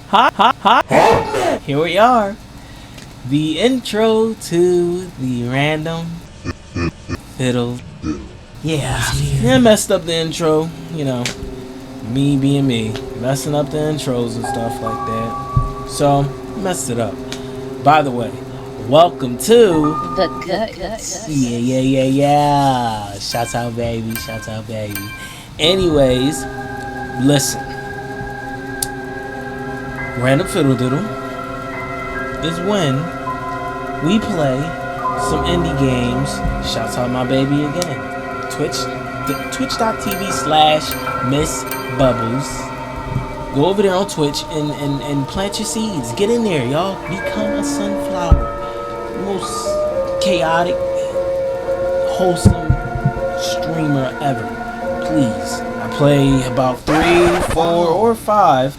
Hi. Here we are. The intro to the random fiddle. Yeah, I messed up the intro. You know, me being me, messing up the intros and stuff like that. So, messed it up. By the way, welcome to the GUTSSS. Yeah. Shouts out, baby. Anyways, listen. Random Fiddle Diddle is when we play some indie games. Shouts out my baby again. Twitch.tv/Miss Bubbles. Go over there on Twitch and plant your seeds. Get in there, y'all. Become a sunflower. Most chaotic, wholesome streamer ever. Please. I play about 3, 4, or 5.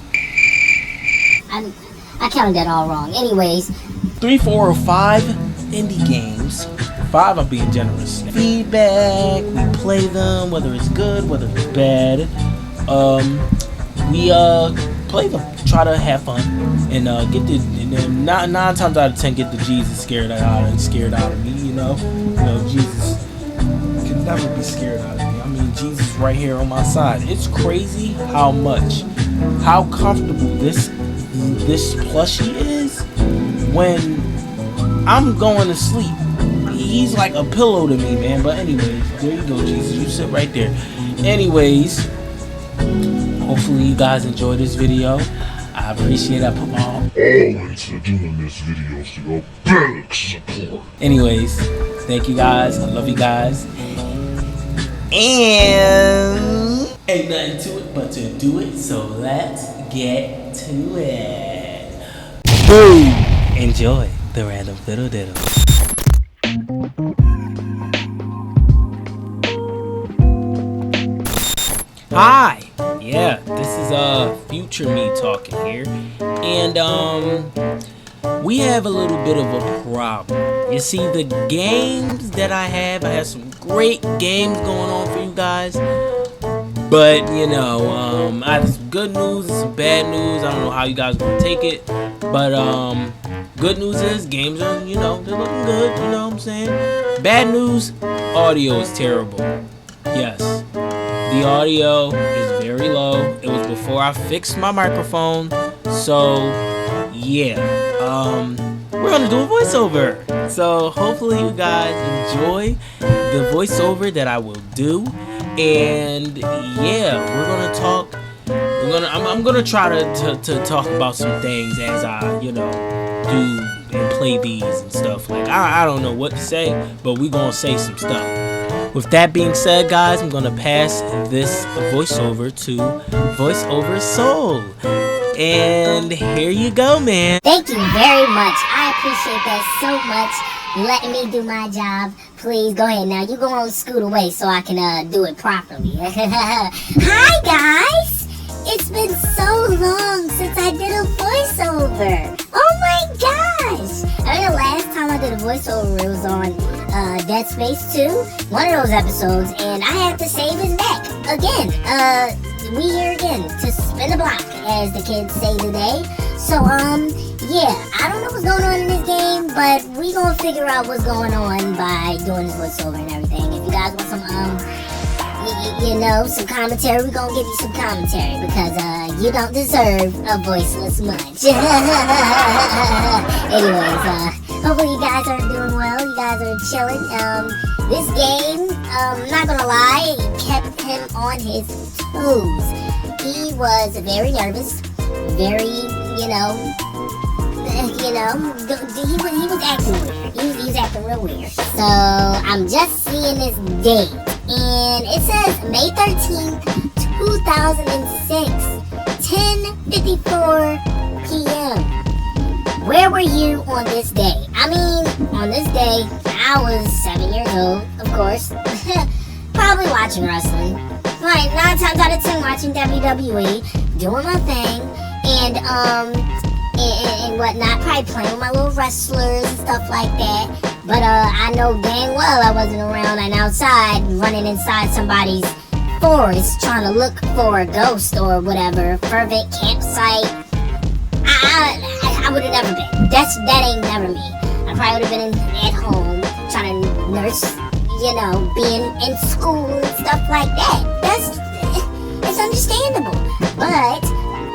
I counted that all wrong. Anyways, 3, 4, or 5 indie games. 5, I'm being generous. Feedback. We play them, whether it's good, whether it's bad. We play them, try to have fun, and get the 9 times out of 10 get the Jesus scared out of me. You know, Jesus can never be scared out of me. I mean, Jesus right here on my side. It's crazy how comfortable this plushie is when I'm going to sleep. He's like a pillow to me, man. But anyways, there you go, Jesus. You sit right there. Anyways, hopefully you guys enjoy this video. I appreciate that. All into doing this video is to go back support. Anyways, thank you guys. I love you guys. And ain't nothing to it but to do it. So let's get to it. Boom! Enjoy the Random Fiddle Diddle. Hi! Yeah, this is future me talking here. And we have a little bit of a problem. You see, the games that I have some great games going on for you guys. But, you know, I have some good news and some bad news. I don't know how you guys are going to take it. But, good news is games are, they're looking good. You know what I'm saying? Bad news, audio is terrible. Yes, the audio is very low. It was before I fixed my microphone. So, yeah. We're going to do a voiceover. So, hopefully you guys enjoy the voiceover that I will do. And yeah, we're gonna talk. I'm gonna try to talk about some things as I, do and play these and stuff. Like I don't know what to say, but we gonna say some stuff. With that being said, guys, I'm gonna pass this voiceover to Voiceover Soul. And here you go, man. thank you very much. I appreciate that so much. Letting me do my job. Please go ahead now. You go on, scoot away so I can do it properly. Hi guys! It's been so long since I did a voiceover. Oh my gosh! I mean, the last time I did a voiceover, it was on Dead Space 2, one of those episodes, and I had to save his neck again. We here again to spin the block, as the kids say today. So yeah, I don't know what's going on in this game, but we gonna figure out what's going on by doing this voiceover and everything. If you guys want some some commentary, we gonna give you some commentary because you don't deserve a voiceless munch. Anyways, hopefully you guys are doing well. You guys are chilling. This game, not gonna lie, it kept him on his toes. He was very nervous, very, he was acting weird. He was acting real weird. So I'm just seeing this date, and it says May 13th, 2006, 10:54 p.m. Where were you on this day? I mean, on this day, I was 7 years old, of course. Probably watching wrestling. Right, 9 times out of 10 watching WWE, doing my thing, and whatnot, probably playing with my little wrestlers and stuff like that. But I know dang well I wasn't around and outside running inside somebody's forest trying to look for a ghost or whatever, fervent campsite. I would have never been. That ain't never me. I probably would have been at home trying to nurse, you know, being in school and stuff like that. It's understandable. But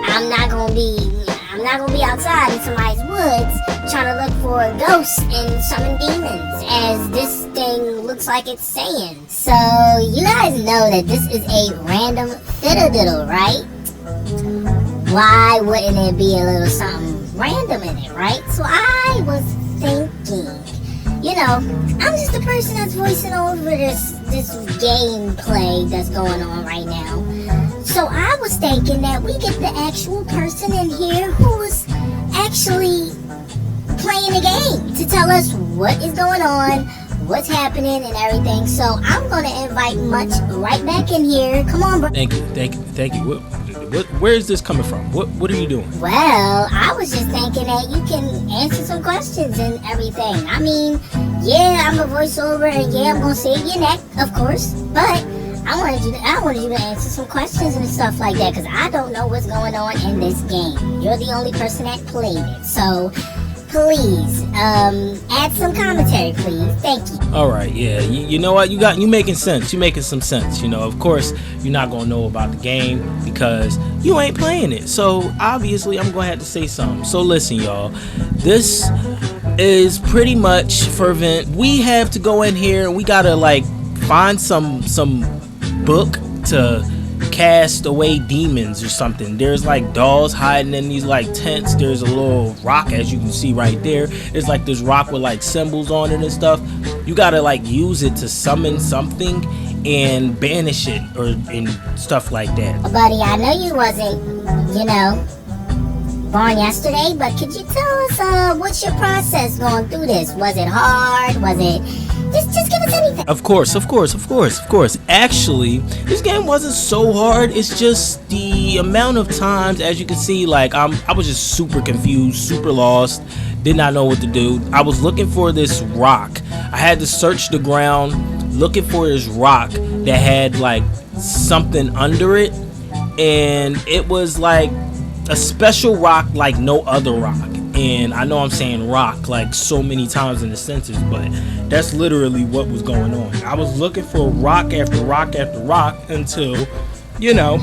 I'm not gonna be outside in somebody's woods trying to look for ghosts and summon demons, as this thing looks like it's saying. So you guys know that this is a random FIDDLE, right? Why wouldn't it be a little something random in it, right? So I was thinking, you know, I'm just the person that's voicing over this gameplay that's going on right now. So I was thinking that we get the actual person in here who was actually playing the game to tell us what is going on, what's happening, and everything. So I'm going to invite Much right back in here. Come on, bro. Thank you. Where is this coming from? What are you doing? Well, I was just thinking that you can answer some questions and everything. I mean, yeah, I'm a voiceover, and yeah, I'm gonna save your neck, of course. But I wanted you to answer some questions and stuff like that, because I don't know what's going on in this game. You're the only person that played it, so please add some commentary, please. Thank you. All right, yeah. You know what? You making sense. You making some sense. You know, of course, you're not gonna know about the game because you ain't playing it. So obviously, I'm gonna have to say something. So listen, y'all. This is pretty much fervent. We have to go in here. We gotta like find some book to cast away demons or something. There's like dolls hiding in these like tents. There's a little rock, as you can see right there. It's like this rock with like symbols on it and stuff. You gotta like use it to summon something and banish it and stuff like that. Buddy, I know you wasn't, you know, born yesterday, but could you tell us what's your process going through this? Was it hard? Was it just give us anything? Of course. Actually, this game wasn't so hard. It's just the amount of times, as you can see, like I was just super confused, super lost, did not know what to do. I was looking for this rock. I had to search the ground looking for this rock that had like something under it, and it was like a special rock like no other rock. And I know I'm saying rock like so many times in the sentence, but that's literally what was going on. I was looking for rock after rock after rock until, you know,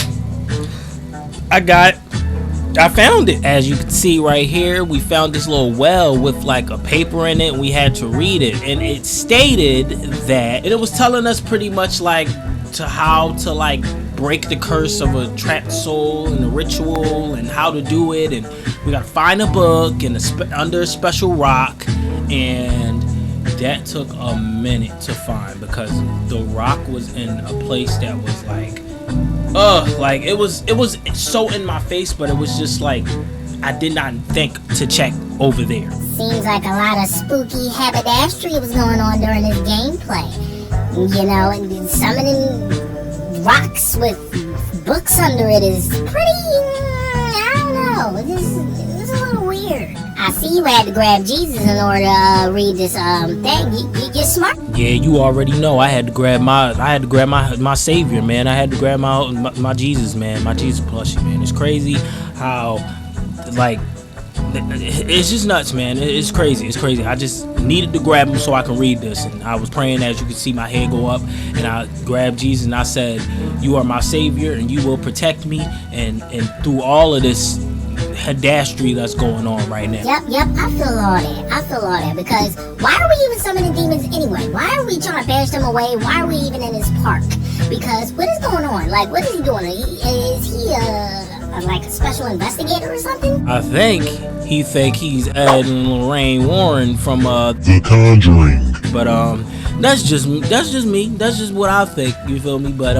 I found it. As you can see right here, we found this little well with like a paper in it, and we had to read it, and it stated that, and it was telling us pretty much like how to like break the curse of a trapped soul and a ritual and how to do it, and we gotta find a book and under a special rock, and that took a minute to find because the rock was in a place that was like it was so in my face, but it was just like I did not think to check over there. Seems like a lot of spooky haberdashery was going on during this gameplay, you know, and summoning rocks with books under it is pretty, I don't know, this is a little weird. I see you had to grab Jesus in order to read this thing. You're smart. Yeah, you already know I had to grab my savior, man. I had to grab my Jesus, man, my Jesus plushie, man. It's crazy how like it's just nuts, man. It's crazy. I just needed to grab him so I can read this, and I was praying, as you can see my head go up, and I grabbed Jesus and I said, you are my savior and you will protect me and through all of this hadastry that's going on right now. Yep, I feel all that because why are we even summoning demons anyway? Why are we trying to bash them away? Why are we even in this park? Because what is going on? Like, what is he doing? Is he like a special investigator or something? I think he's Ed and Lorraine Warren from The Conjuring. But that's just me. That's just what I think. You feel me? But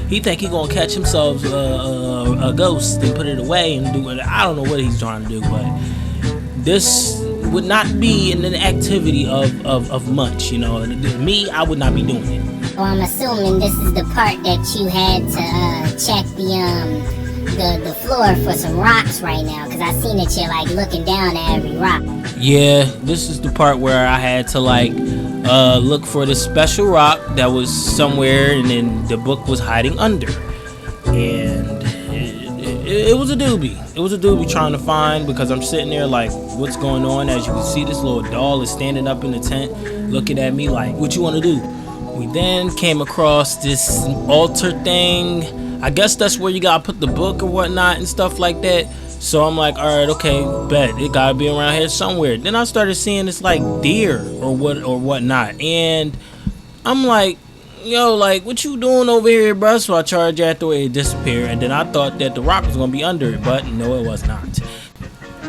he think he gonna catch himself a ghost and put it away and do it. I don't know what he's trying to do, but this would not be an activity of much. You know, me, I would not be doing it. Well, I'm assuming this is the part that you had to check the floor for some rocks right now, because I seen that you're like looking down at every rock. Yeah, this is the part where I had to like look for this special rock that was somewhere, and then the book was hiding under, and it was a doobie. It was a doobie trying to find, because I'm sitting there like, what's going on? As you can see, this little doll is standing up in the tent looking at me like, what you want to do? We then came across this altar thing. I guess that's where you gotta put the book or whatnot and stuff like that. So I'm like, all right, okay, bet it gotta be around here somewhere. Then I started seeing this like deer or whatnot, and I'm like, yo, like, what you doing over here, bro? So I charged after it disappeared, and then I thought that the rock was gonna be under it, but no, it was not.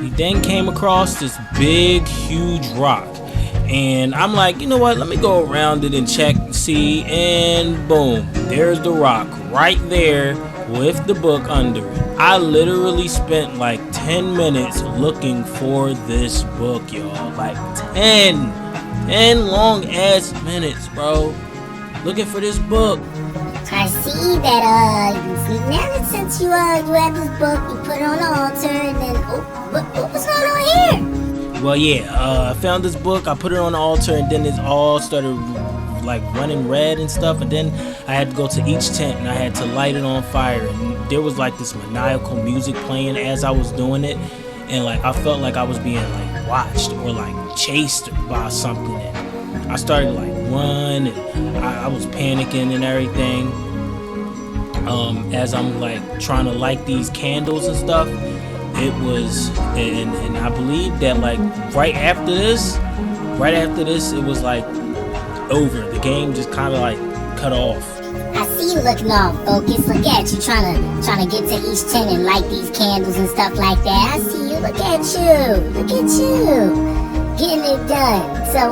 We then came across this big, huge rock, and I'm like, you know what? Let me go around it and check and see, and boom, there's the rock right there with the book under it. I literally spent like 10 minutes looking for this book, y'all. Like 10 long ass minutes, bro. Looking for this book. I see that now that since you have this book, you put it on the altar, and then what's going on here? Well, yeah, I found this book, I put it on the altar, and then it all started like running red and stuff, and then I had to go to each tent and I had to light it on fire, and there was like this maniacal music playing as I was doing it, and like I felt like I was being like watched or like chased by something, and I started to like run, and I was panicking and everything, as I'm like trying to light these candles and stuff. It was, and I believe that like right after this it was like over. The game just kind of like cut off. I see you looking all focused. Look at you trying to get to each tent and light these candles and stuff like that. I see you. Look at you getting it done. So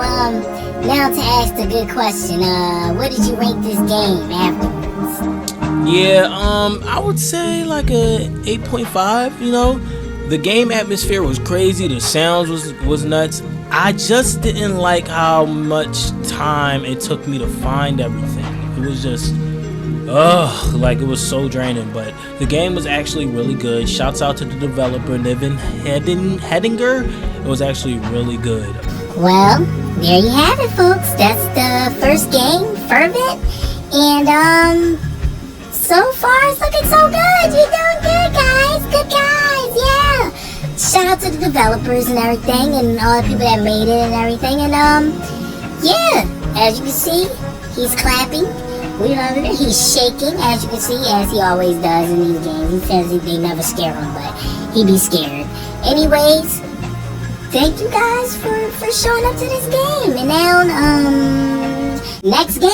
now to ask the good question. What did you rate this game afterwards? Yeah, I would say like a 8.5. You know, the game atmosphere was crazy. The sounds was nuts. I just didn't like how much time it took me to find everything. It was just, like it was so draining. But the game was actually really good. Shouts out to the developer, Niven Hedinger. It was actually really good. Well, there you have it, folks. That's the first game, Fervent, and so far it's looking so good. You're doing good, guys. Good guys, yeah. Shout out to the developers and everything, and all the people that made it and everything. And yeah, as you can see, he's clapping. We love it. He's shaking, as you can see, as he always does in these games. He says they never scare him, but he be scared. Anyways, thank you guys for showing up to this game. And now, next game.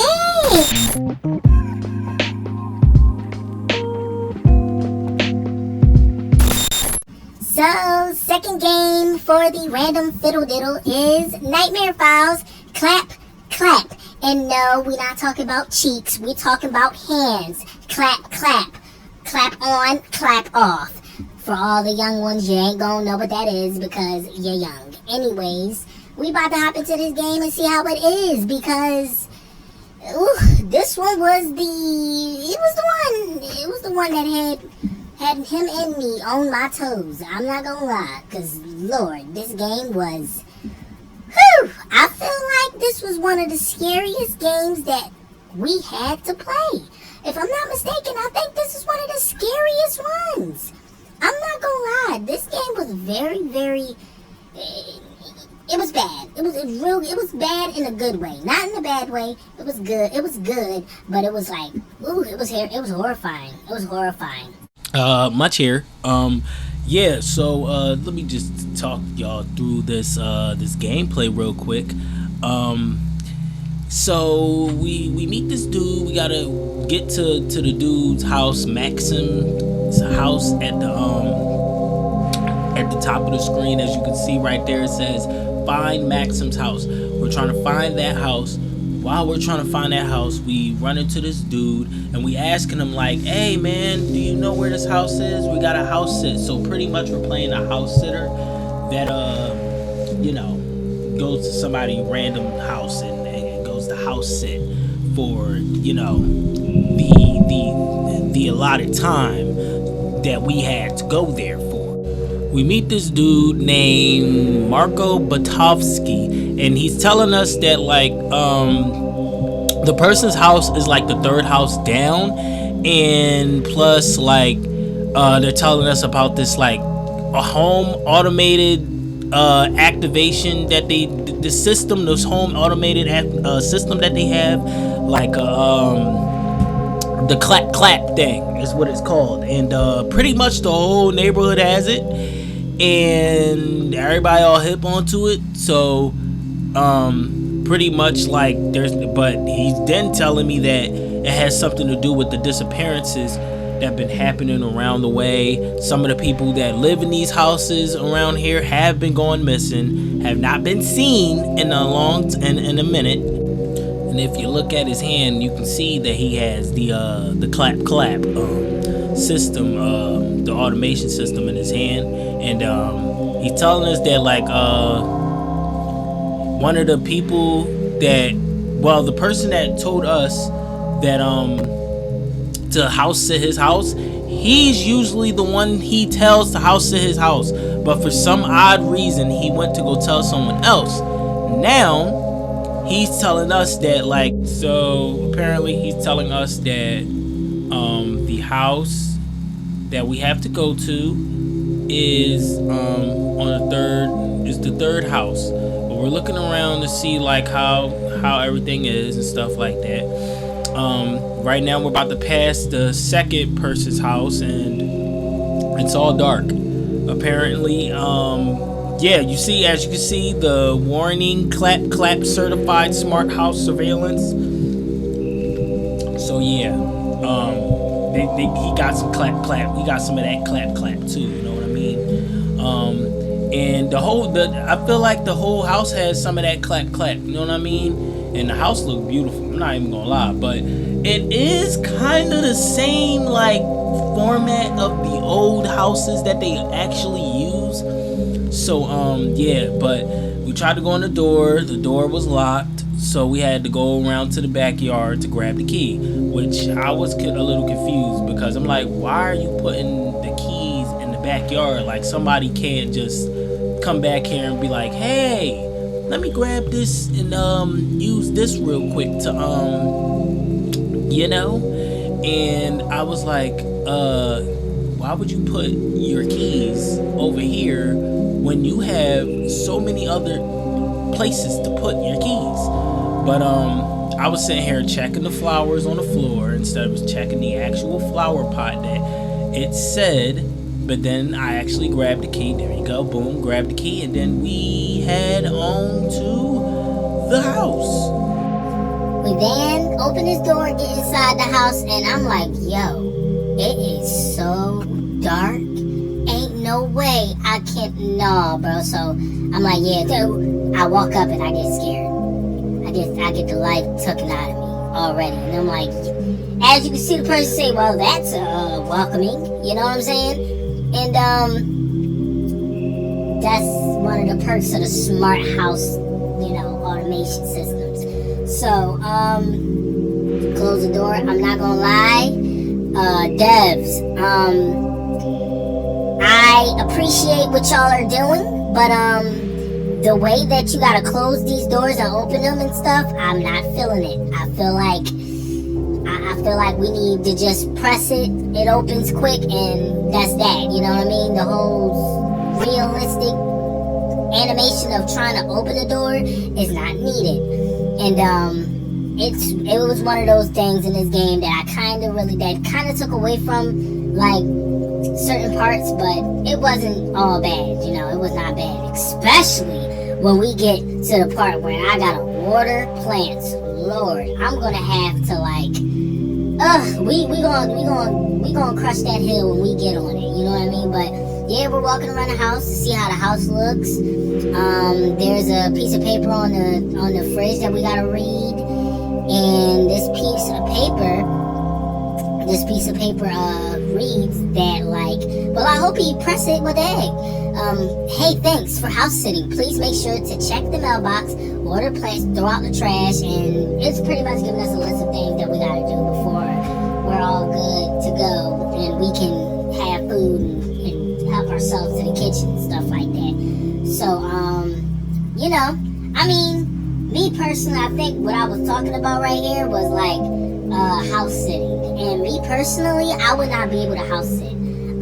So, second game for the random fiddle diddle is Nightmare Files Clap Clap. And no, we're not talking about cheeks, we're talking about hands. Clap clap. Clap on, clap off. For all the young ones, you ain't gonna know what that is because you're young. Anyways, we about to hop into this game and see how it is, because this one was the one that had him and me on my toes. I'm not gonna lie, because Lord, this game was, I feel like this was one of the scariest games that we had to play. If I'm not mistaken, I think this is one of the scariest ones. I'm not gonna lie, this game was very, very, it was bad. It was bad in a good way. Not in a bad way. It was good, but it was like, it was horrifying. It was horrifying. Much here. Yeah, so let me just talk y'all through this gameplay real quick. So we meet this dude. We gotta get to the dude's house, Maxim's house, at the top of the screen. As you can see right there, it says find Maxim's house. We're trying to find that house. While we're trying to find that house, we run into this dude and we asking him like, hey man, do you know where this house is? We got a house sit. So pretty much we're playing a house sitter that goes to somebody random house and goes to house sit for, the allotted time that we had to go there for. We meet this dude named Marco Batovsky, and he's telling us that like the person's house is like the third house down, and plus like They're telling us about this like a home automated activation that the system, this home automated system that they have, like the clap clap thing is what it's called, and pretty much the whole neighborhood has it, and everybody all hip onto it. So pretty much like but he's then telling me that it has something to do with the disappearances that have been happening around the way. Some of the people that live in these houses around here have been going missing, have not been seen in a minute. And if you look at his hand, you can see that he has the clap clap system, the automation system in his hand, and he's telling us that like one of the people the person that told us that to house sit his house, he's usually the one he tells to house sit his house, but for some odd reason he went to go tell someone else. Now he's telling us that like, so apparently he's telling us that the house that we have to go to is the third house, but we're looking around to see like how everything is and stuff like that. Right now we're about to pass the second person's house and it's all dark. Apparently, yeah, as you can see, the warning clap clap certified smart house surveillance. So yeah, he got some clap clap. He got some of that clap clap too. You know what I mean? And I feel like the whole house has some of that clap clap. You know what I mean? And the house looked beautiful. I'm not even gonna lie, but it is kind of the same like format of the old houses that they actually use. So yeah, but we tried to go on the door was locked, so we had to go around to the backyard to grab the key, which I was a little confused because I'm like, why are you putting the keys in the backyard? Like somebody can't just come back here and be like, hey, let me grab this and use this real quick to you know. And I was like, why would you put your keys over here when you have so many other places to put your keys? But I was sitting here checking the flowers on the floor instead of checking the actual flower pot that it said. But then I actually grabbed the key. There you go, boom, grabbed the key, and then we head on to the house. We then open this door and get inside the house, and I'm like, yo, it is so dark. Ain't no way I can't, no, bro. So I'm like, yeah, dude. I walk up and I get scared. I get the life taken out of me already. And I'm like, as you can see the person say, well, that's welcoming. You know what I'm saying? And that's one of the perks of the smart house, automation systems. So, close the door. I'm not gonna lie, devs, I appreciate what y'all are doing, but the way that you gotta close these doors and open them and stuff, I'm not feeling it. I feel like we need to just press it opens quick, and that's that. You know what I mean? The whole realistic animation of trying to open the door is not needed. And it was one of those things in this game that I kind of took away from like certain parts, but it wasn't all bad. It was not bad, especially when we get to the part where I gotta water plants. Lord, I'm gonna have to we gonna crush that hill when we get on it. You know what I mean? But yeah, we're walking around the house to see how the house looks. There's a piece of paper on the fridge that we gotta read, and this piece of paper reads that well, I hope you press it with egg. Hey, thanks for house sitting. Please make sure to check the mailbox, water plants, throw out the trash, and it's pretty much giving us a list of things that we gotta do before we're all good to go and we can have food and help ourselves to the kitchen and stuff like that. So, me personally, I think what I was talking about right here was house sitting. And me personally, I would not be able to house sit.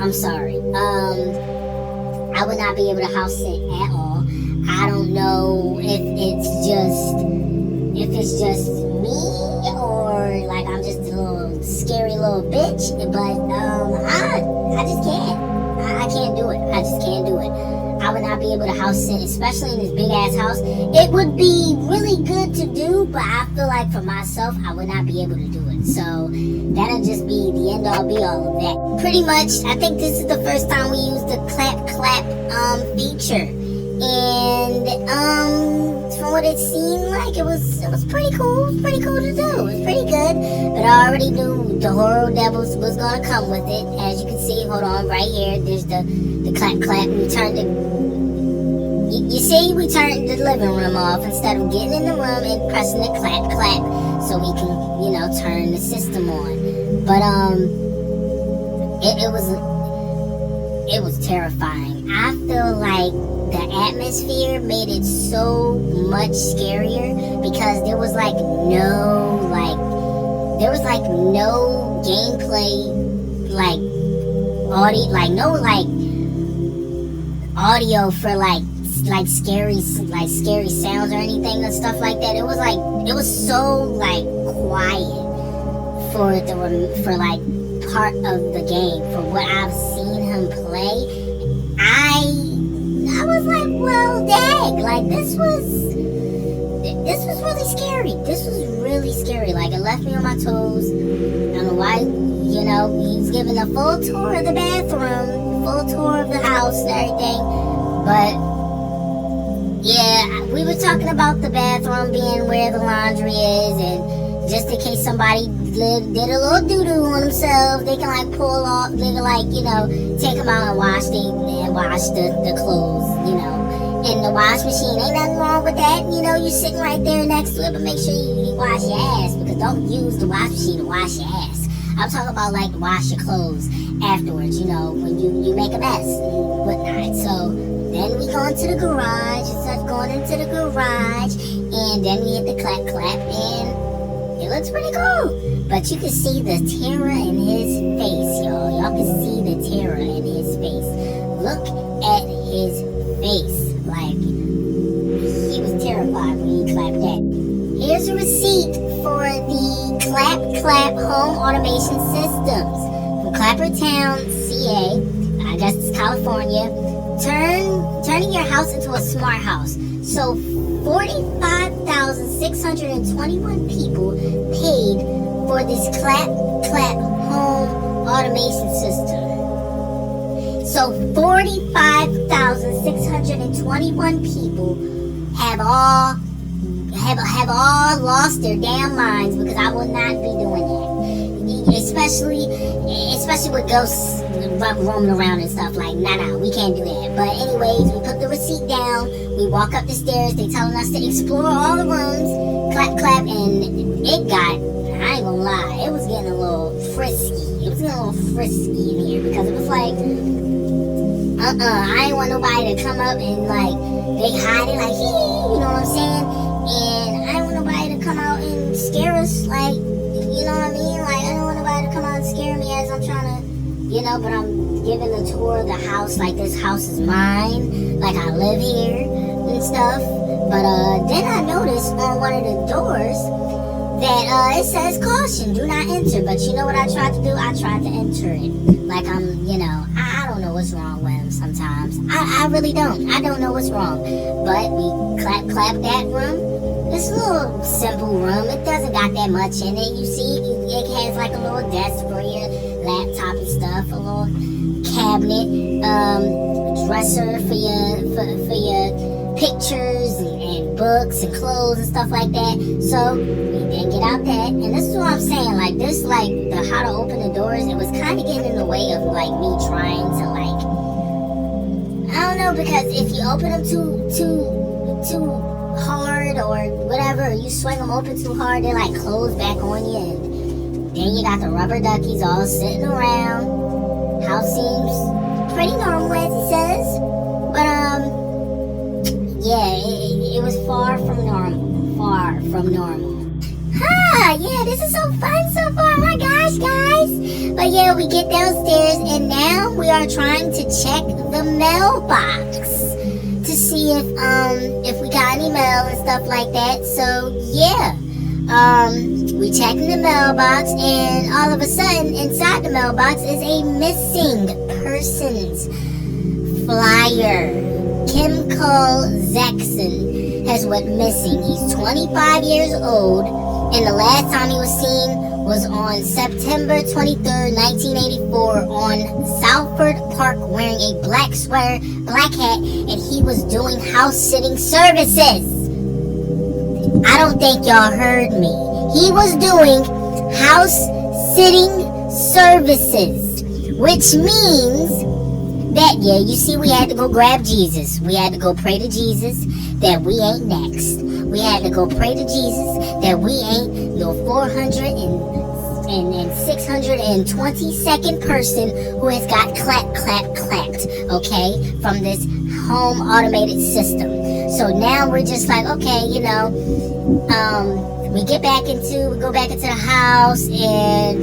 I'm sorry. I would not be able to house sit at all. I don't know if it's just me or like I'm just a little scary little bitch, but I just can't. I can't do it. I just can't do it. I would not be able to house sit, especially in this big ass house. It would be really good to do, but I feel like for myself, I would not be able to do it. So that'll just be the end all be all of that. Pretty much, I think this is the first time we used the clap feature, and from what it seemed like, it was pretty cool. It was pretty cool to do. It was pretty good, but I already knew the horror devils was gonna come with it. As you can see, hold on, right here, there's the clap. We turned it. You see, we turned the living room off instead of getting in the room and pressing the clap, so we can, turn the system on. But it was terrifying. I feel like the atmosphere made it so much scarier because there was no gameplay, audio for scary sounds or anything and stuff like that. It was so quiet for part of the game. For what I've seen him play, I was like, well, dang, this was really scary. This was really scary. It left me on my toes. I don't know why, he's giving a full tour of the bathroom, full tour of the house and everything. But yeah, we were talking about the bathroom being where the laundry is, and just in case somebody did a little doo-doo on themselves, they can pull off, they can take them out and wash the clothes, in the wash machine. Ain't nothing wrong with that, you're sitting right there next to it, but make sure you wash your ass, because don't use the wash machine to wash your ass. I'm talking about wash your clothes afterwards, when you make a mess and whatnot. So then we go into the garage, and start going into the garage, and then we hit the clap, and it looks pretty cool. But you can see the terror in his face, y'all. Y'all can see the terror in his face. Look at his face. He was terrified when he clapped that. Here's a receipt for the clap home automation systems from Clappertown, CA. I guess it's California. Turning your house into a smart house. So 45,621 people paid for this clap home automation system. So 45,621 people have all lost their damn minds, because I will not be doing that. Especially with ghosts roaming around and stuff. Nah, we can't do that. But anyways, we put the receipt down, we walk up the stairs, they telling us to explore all the rooms, clap, and it got, I ain't gonna lie, it was getting a little frisky. It was getting a little frisky in here, because it was I ain't want nobody to come up and they hide it you know what I'm saying? And I didn't want nobody to come out and scare us, you know what I mean? I don't want nobody to come out and scare me as I'm trying to, but I'm giving a tour of the house, this house is mine, I live here and stuff. But then I noticed on one of the doors that it says caution, do not enter. But you know what I tried to do? I tried to enter it. I don't know what's wrong with him sometimes. I really don't. I don't know what's wrong. But we clap that room. It's a little simple room. It doesn't got that much in it. You see, it has a little desk for your laptop and stuff, a little cabinet, dresser for your pictures and books and clothes and stuff like that. So we then get out that, and this is what I'm saying. The how to open the doors, it was kind of getting in the way of me trying to I don't know, because if you open them too hard or whatever, you swing them open too hard, they close back on you, and then you got the rubber duckies all sitting around. House seems pretty normal, as he says, but yeah, it was far from normal. Yeah, this is so fun so far. Oh my gosh, guys. But yeah, we get downstairs, and now we are trying to check the mailbox to see if we got any mail and stuff like that. So yeah, we checking the mailbox, and all of a sudden inside the mailbox is a missing persons flyer. Kim Cole Zaxxon has went missing. He's 25 years old, and the last time he was seen was on September 23rd, 1984 on Southford Park wearing a black sweater, black hat, and he was doing house sitting services. I don't think y'all heard me. He was doing house sitting services, which means that, yeah, you see, we had to go grab Jesus. We had to go pray to Jesus that we ain't next. We had to go pray to Jesus that we ain't no 622nd person who has got clapped, okay, from this home automated system. So now we're just like, okay, you know, we go back into the house, and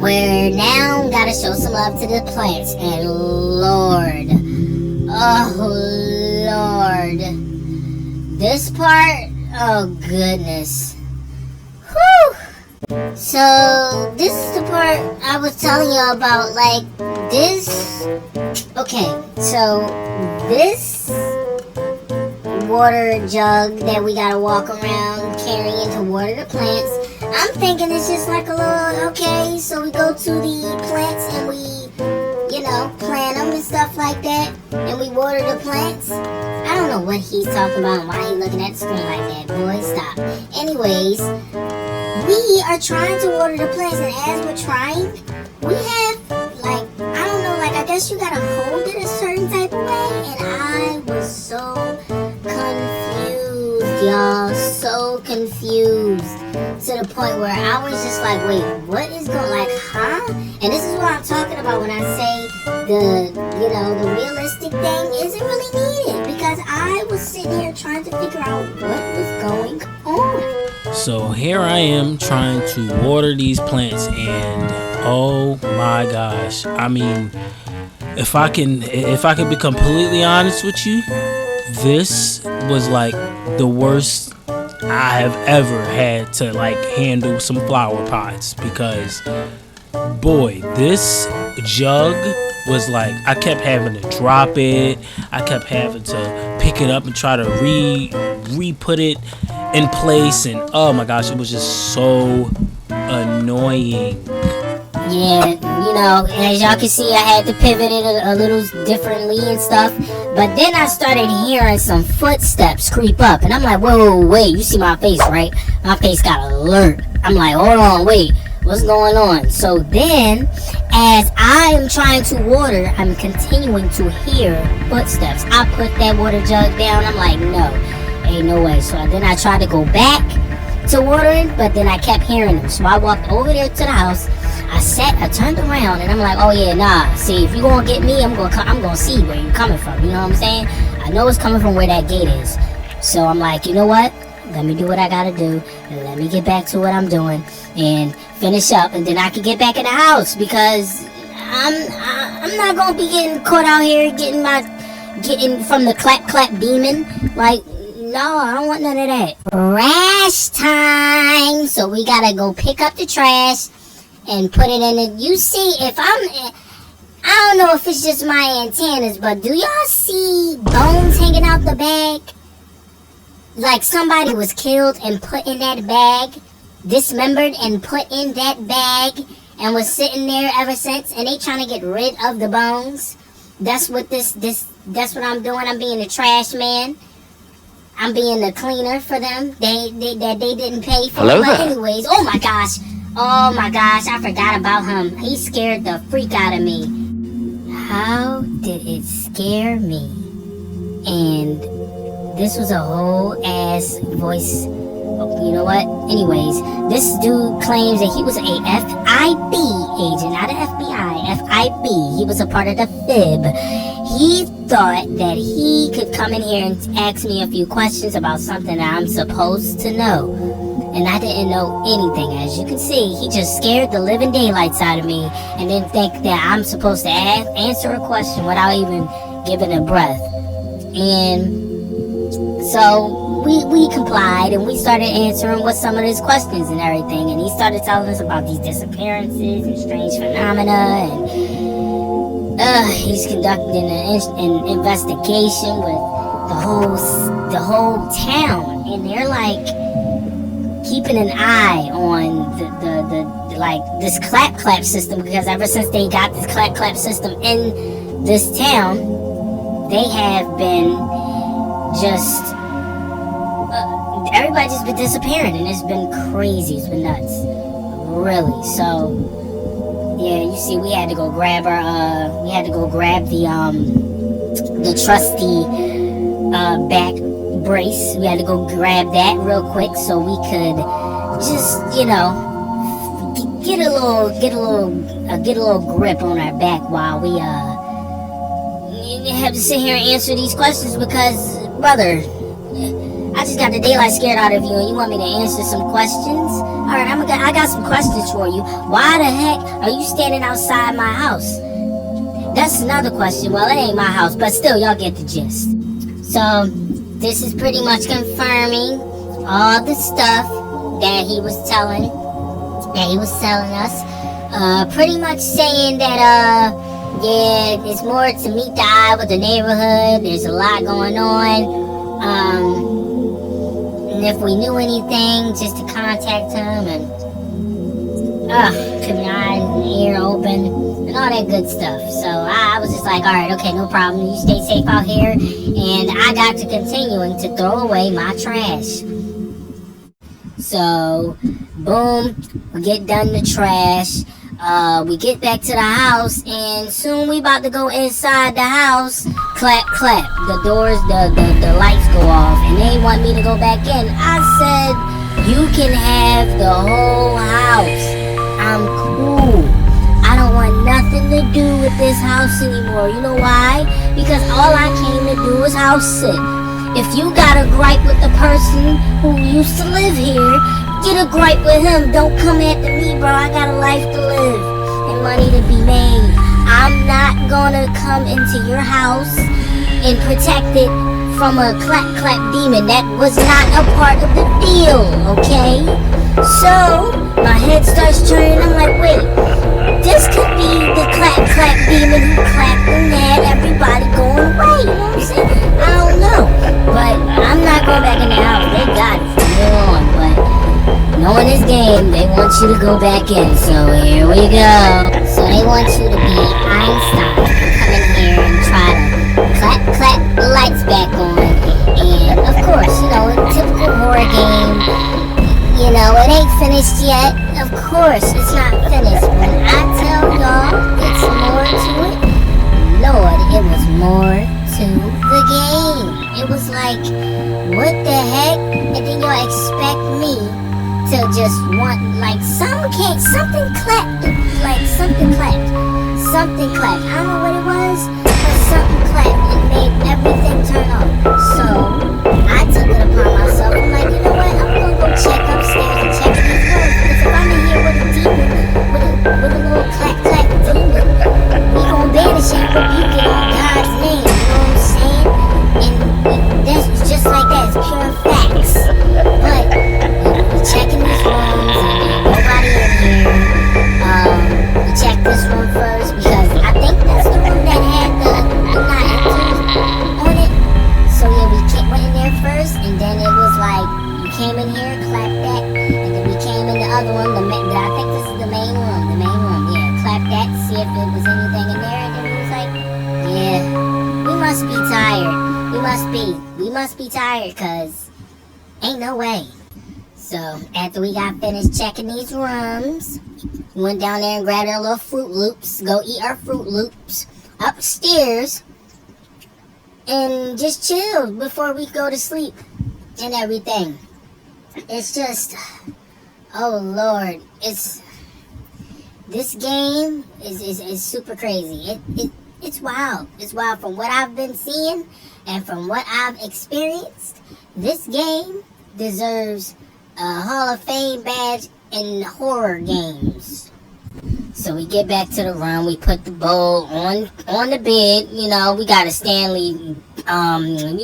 we're now gotta show some love to the plants. And Lord, oh Lord, this part, oh goodness, whew. So this is the part I was telling y'all about, like this. Okay, so this water jug that we gotta walk around carrying to water the plants, I'm thinking it's just like a little, okay, so we go to the plants and we, you know, plant them and stuff like that, and we water the plants. I don't know what he's talking about and why he's looking at the screen like that. Boy, stop. Anyways, we are trying to water the plants, and as we're trying, we have, like, I don't know, like, I guess you gotta hold it a certain type of way, and I was so confused, y'all, so confused, to the point where I was just like, wait, what is going, like, huh? And this is what I'm talking about when I say the realistic thing isn't really needed, because I was sitting here trying to figure out what was going on. So here I am trying to water these plants, and oh my gosh, I mean, if I can be completely honest with you, this was like the worst I have ever had to like handle some flower pots, because boy, this jug was like, I kept having to drop it, I kept having to pick it up and try to re-put it in place, and oh my gosh, it was just so annoying. Yeah, you know, as y'all can see, I had to pivot it a little differently and stuff. But then I started hearing some footsteps creep up, and I'm like, whoa, wait, you see my face, right? My face got alert. I'm like, hold on, wait, what's going on? So then, as I am trying to water, I'm continuing to hear footsteps. I put that water jug down. I'm like, no, ain't no way. So then I tried to go back to watering, but then I kept hearing them. So I walked over there to the house. I turned around, and I'm like, oh yeah, nah, see, if you gonna get me, I'm gonna see where you're coming from, you know what I'm saying? I know it's coming from where that gate is. So I'm like, you know what? Let me do what I gotta do, and let me get back to what I'm doing, and finish up, and then I can get back in the house, because I'm not gonna be getting caught out here getting from the clap demon. Like, no, I don't want none of that. Trash time! So we gotta go pick up the trash and put it in it. You see, I don't know if it's just my antennas, but do y'all see bones hanging out the bag? Like somebody was killed and put in that bag, dismembered and put in that bag, and was sitting there ever since, and they trying to get rid of the bones. That's what that's what I'm doing. I'm being the trash man. I'm being the cleaner for them. They didn't pay for. Hello but there. anyways, oh my gosh, I forgot about him. He scared the freak out of me. How did it scare me? And this was a whole ass voice. You know what? Anyways, this dude claims that he was a FIB agent, not an FBI, FIB. He was a part of the FIB. He thought that he could come in here and ask me a few questions about something that I'm supposed to know. and I didn't know anything. As you can see, he just scared the living daylights out of me, and then think that I'm supposed to answer a question without even giving a breath. And so we complied, and we started answering with some of his questions and everything. And he started telling us about these disappearances and strange phenomena, and he's conducting an investigation with the whole town, and they're like keeping an eye on the like this clap system, because ever since they got this clap system in this town, they have been just everybody just been disappearing, and it's been crazy. It's been nuts, really. So yeah, you see, we had to go grab the trusty back brace. We had to go grab that real quick so we could just, you know, get a little grip on our back while we have to sit here and answer these questions, because, brother, I just got the daylight scared out of you, and you want me to answer some questions? Alright, I got some questions for you. Why the heck are you standing outside my house? That's another question. Well, it ain't my house, but still, y'all get the gist. So, this is pretty much confirming all the stuff that he was telling us. Pretty much saying that, yeah, it's more to meet the eye with the neighborhood. There's a lot going on. And if we knew anything, just to contact him, and keep an eye and ear open, and all that good stuff. So I was just like, alright, okay, no problem. You stay safe out here. And I got to continuing to throw away my trash. So, boom, we get done the trash. We get back to the house, and soon we about to go inside the house. Clap, clap. The doors, the lights go off, and they want me to go back in. I said, you can have the whole house. I'm cool. I don't want nothing to do with this house anymore. You know why? Because all I came to do was house sit. If you got a gripe with the person who used to live here, get a gripe with him. Don't come after me, bro. I got a life to live and money to be made. I'm not gonna come into your house and protect it from a clap demon. That was not a part of the deal, okay? So my head starts turning. I'm like, wait, this could be the clap demon who clapped and had everybody going away. You know what I'm saying? I don't know, but I'm not going back in the house. They got it from here on, but knowing this game, they want you to go back in. So here we go. So they want you to be Einstein, come in here and try to clap the lights back on. And of course, you know, a typical horror game, you know, it ain't finished yet. Of course, it's not finished. When I tell y'all it's more to it, Lord, it was more to the game. It was like, what the heck? And then y'all expect me to just want, like, something clapped. I don't know what it was, but something clapped and made everything turn off. So I took it upon myself. I'm like, you know what? I'm gonna go check upstairs and check these rooms, because if I'm in here with a demon, with a little clap demon, we gonna banish it, rebuke it in God's name. You know what I'm saying? And that's just like that. It's pure facts. But we're checking these rooms, and nobody in here. We checked this room first, because I think that's the room that had the not enters on it. So yeah, we went in there first, and then it was like, we came in here, clapped that, and then we came in the other one, I think this is the main room, yeah, clapped that to see if there was anything in there, and then we was like, yeah, we must be tired. We must be tired, cause ain't no way. So after we got finished checking these rooms, we went down there and grabbed our little Fruit Loops, go eat our Fruit Loops upstairs, and just chill before we go to sleep and everything. It's just, oh Lord, this game is super crazy. It's wild. It's wild. From what I've been seeing and from what I've experienced, this game deserves Hall of Fame badge in horror games. So we get back to the room. We put the bowl on the bed. You know, we got a Stanley. You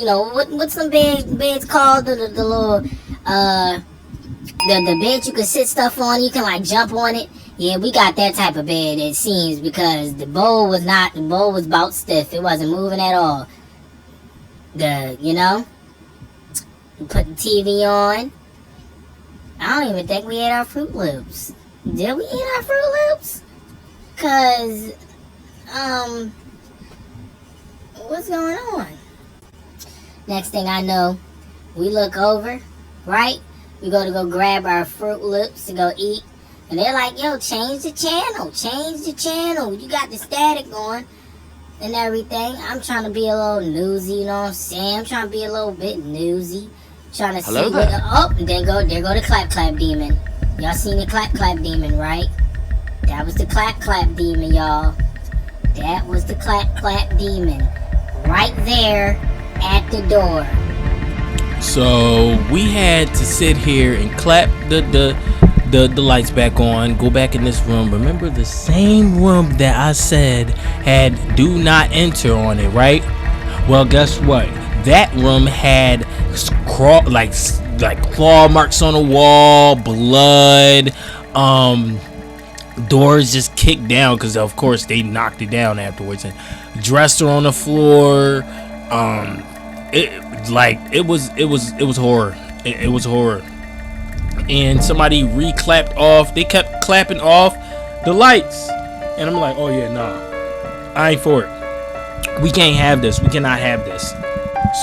know what's some beds called? The little the bed you can sit stuff on. You can like jump on it. Yeah, we got that type of bed. It seems because the bowl was about stiff. It wasn't moving at all. You know, we put the TV on. I don't even think we ate our Fruit Loops. Did we eat our Fruit Loops? Cause, what's going on? Next thing I know, we look over, right? We go grab our Fruit Loops to go eat. And they're like, yo, change the channel. You got the static going and everything. I'm trying to be a little newsy, you know what I'm saying? I'm trying to be a little bit newsy. Trying to Hello see there. and there go the clap demon. Y'all seen the clap demon, right? That was the clap demon, y'all. That was the clap demon. Right there at the door. So we had to sit here and clap the lights back on, go back in this room. Remember the same room that I said had do not enter on it, right? Well, guess what? That room had claw marks on the wall, blood, doors just kicked down because of course they knocked it down afterwards, and dresser on the floor. It was horror. It was horror. And somebody re-clapped off. They kept clapping off the lights, and I'm like, oh yeah, nah, I ain't for it. We can't have this. We cannot have this.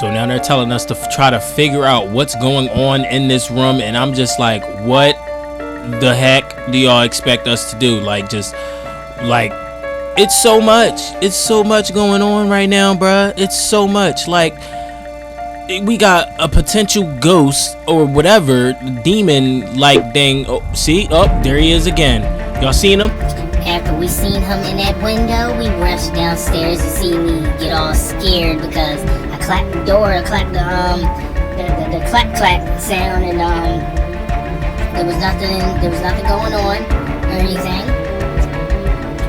So now they're telling us to try to figure out what's going on in this room, and I'm just like, what the heck do y'all expect us to do? Like, just like, it's so much going on right now, bruh. It's so much. Like, we got a potential ghost or whatever demon like thing. Oh, see, there he is again. Y'all seen him? After we seen him in that window, we rushed downstairs to see me get all scared because I clapped the door, I clapped the clap sound, and there was nothing going on or anything.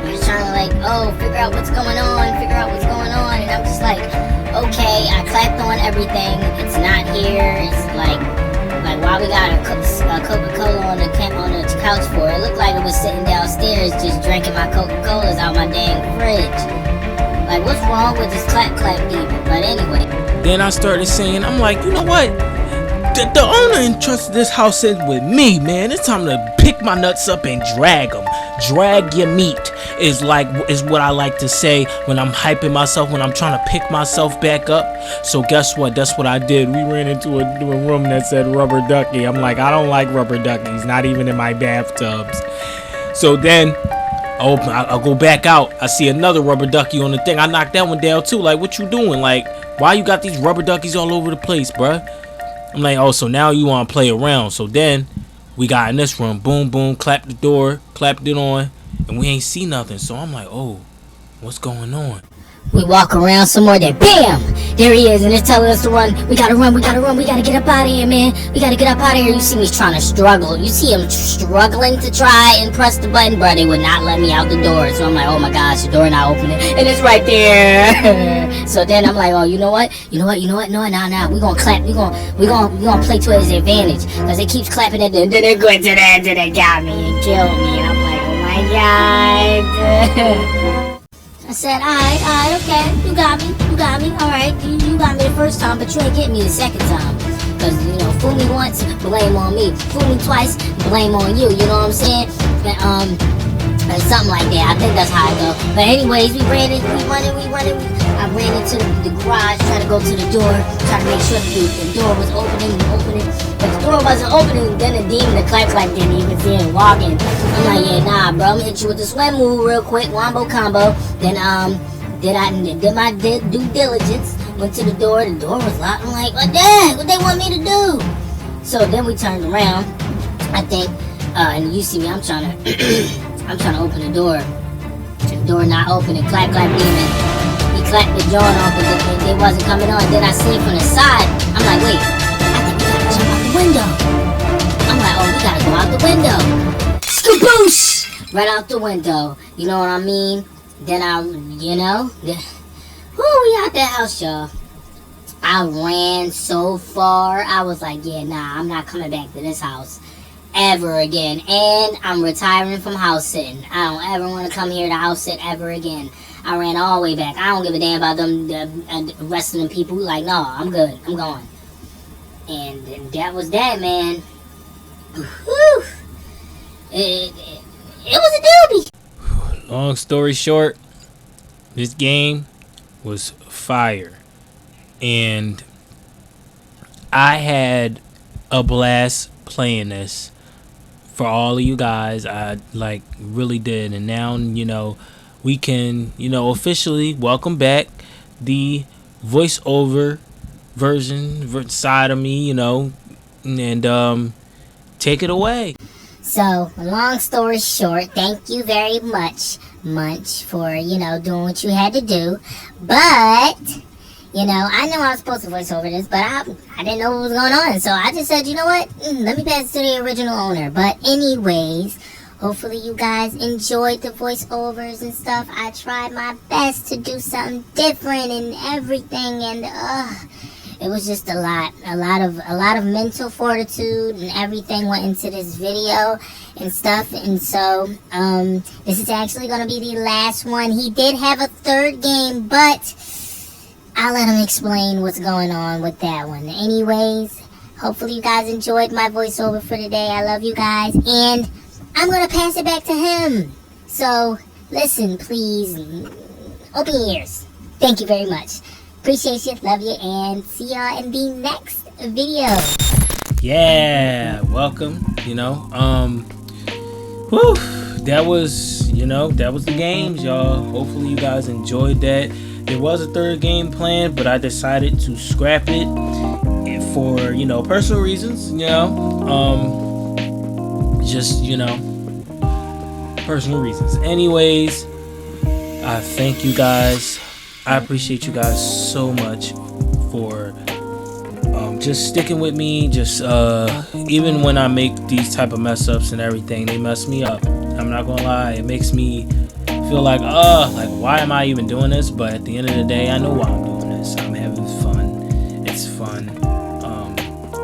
We were trying to figure out what's going on, and I'm just like, okay, I clapped on everything. It's not here. It's like why we got a Coca-Cola on the couch for? It looked like it was sitting downstairs just drinking my Coca-Colas out my dang fridge. Like, what's wrong with this clap demon? But anyway. Then I started saying, I'm like, you know what? The owner entrusted this house in with me, man. It's time to pick my nuts up and drag them. Drag your meat is what I like to say when I'm hyping myself, when I'm trying to pick myself back up. So guess what? That's what I did. We ran into a room that said rubber ducky. I'm like, I don't like rubber duckies, not even in my bathtubs. So then I'll go back out. I see another rubber ducky on the thing. I knocked that one down too. Like, what you doing? Like, why you got these rubber duckies all over the place, bruh? I'm like, oh, so now you want to play around. So then we got in this room. Boom, boom, clapped the door, clapped it on, and we ain't see nothing. So I'm like, oh, what's going on? We walk around some more, then bam! There he is, and they're telling us to run. We gotta run, we gotta get up out of here, man. We gotta get up out of here. You see me trying to struggle. You see him struggling to try and press the button, bro. They would not let me out the door. So I'm like, oh my gosh, the door not opening. And it's right there. So then I'm like, oh, you know what? No, we gonna clap. We gonna play to his advantage. Because it keeps clapping at them. Then they're going to that, then they got me and killed me. And I'm like, oh my god. I said, alright, okay, you got me, alright, you got me the first time, but you ain't getting me the second time. Cause, fool me once, blame on me. Fool me twice, blame on you, you know what I'm saying? And something like that, I think that's how it go. But anyways, we ran. I ran into the garage, trying to go to the door, trying to make sure the door was opening. But the door wasn't opening, then the demon, the clap didn't even see him walking. I'm like, yeah, nah, bro, I'm gonna hit you with the swim move real quick, wombo combo. Then, did my due diligence, went to the door was locked. I'm like, what the heck, what they want me to do? So then we turned around, I think, and you see me, I'm trying to open the door. The door not opening, clap demon. He clapped the jaw on, but they wasn't coming on. Then I see it from the side. I'm like, wait, I think we gotta jump out the window. I'm Go out the window. Skaboosh! Right out the window. You know what I mean? Then we out that house, y'all. I ran so far. I was like, yeah, nah, I'm not coming back to this house ever again. And I'm retiring from house sitting. I don't ever want to come here to house sit ever again. I ran all the way back. I don't give a damn about them the rest of them people. Like, no, I'm good. I'm going. And that was that, man. Whew. It was a doobie. Long story short, this game was fire. And I had a blast playing this for all of you guys. I really did. And now, we can, officially welcome back the voiceover version side of me, and take it away. So, long story short, thank you very much, Munch, for, doing what you had to do. But, I know I was supposed to voice over this, but I didn't know what was going on. So I just said, you know what? Let me pass it to the original owner. But anyways, hopefully you guys enjoyed the voiceovers and stuff. I tried my best to do something different and everything, and it was just a lot of mental fortitude and everything went into this video and stuff. And so this is actually going to be the last one. He did have a third game, but I'll let him explain what's going on with that one. Anyways, hopefully you guys enjoyed my voiceover for today. I love you guys, and I'm going to pass it back to him. So listen, please, open your ears. Thank you very much. Appreciate you, love you, and see y'all in the next video. Yeah, welcome. That was the games, y'all. Hopefully you guys enjoyed that. There was a third game planned, but I decided to scrap it for personal reasons. Personal reasons. Anyways, I thank you guys. I appreciate you guys so much for just sticking with me. Just even when I make these type of mess ups and everything, they mess me up. I'm not gonna lie, it makes me feel like why am I even doing this? But at the end of the day, I know why I'm doing this. I'm having fun. It's fun.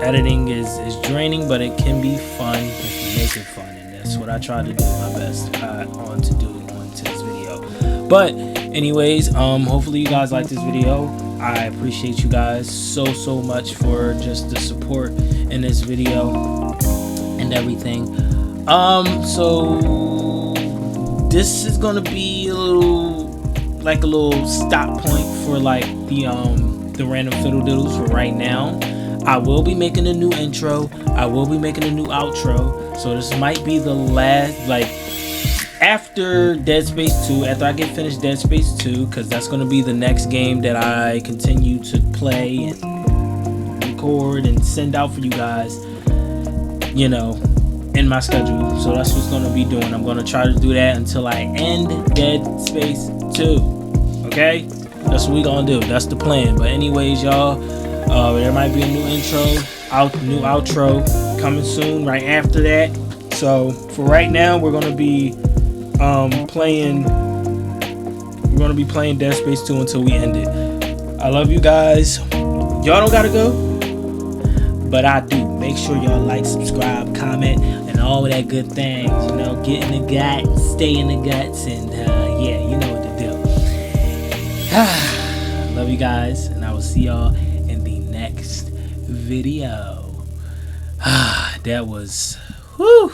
Editing is draining, but it can be fun if you make it fun, and that's what I try to do my best to do onto this video. But anyways, hopefully you guys like this video. I appreciate you guys so much for just the support in this video and everything. So this is gonna be a little stop point for the random fiddle diddles for right now. I will be making a new intro. I will be making a new outro. So this might be the last, after Dead Space 2, after I get finished Dead Space 2, because that's going to be the next game that I continue to play and record and send out for you guys, in my schedule. So that's what's going to be doing. I'm going to try to do that until I end Dead Space 2. Okay? That's what we're going to do. That's the plan. But anyways, y'all, there might be a new intro, new outro coming soon right after that. So for right now, we're going to be playing Dead Space 2 until we end it. I love you guys. Y'all don't gotta go, but I do. Make sure y'all like, subscribe, comment, and all of that good things. Get in the gut, stay in the guts, and yeah, you know what to do. Love you guys, and I will see y'all in the next video. That was whew.